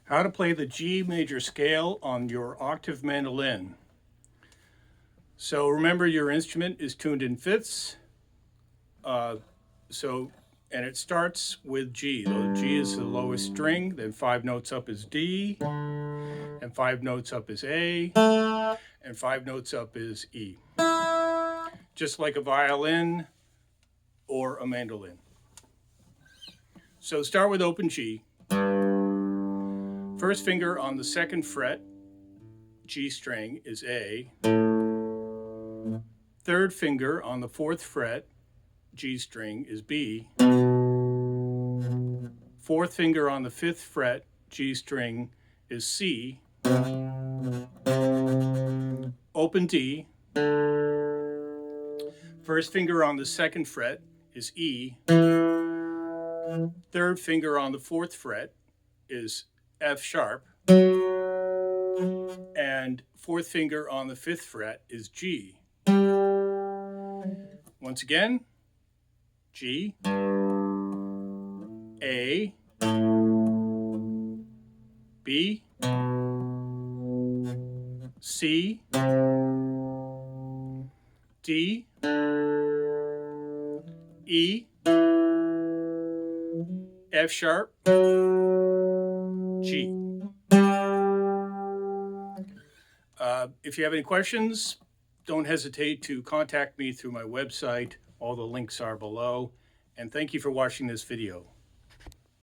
How to play the G major scale on your octave mandolin. So remember, your instrument is tuned in fifths. And it starts with G. The G is the lowest string, then 5 notes up is D, and 5 notes up is A, and 5 notes up is E. Just like a violin or a mandolin. So start with open G. First finger on the second fret, G string, is A. Third finger on the fourth fret, G string, is B. Fourth finger on the fifth fret, G string, is C. Open D. First finger on the second fret is E. Third finger on the fourth fret is F sharp. And fourth finger on the fifth fret is G. Once again, G, A, B, C, D, E, F sharp, G. If you have any questions, don't hesitate to contact me through my website. All the links are below. And thank you for watching this video.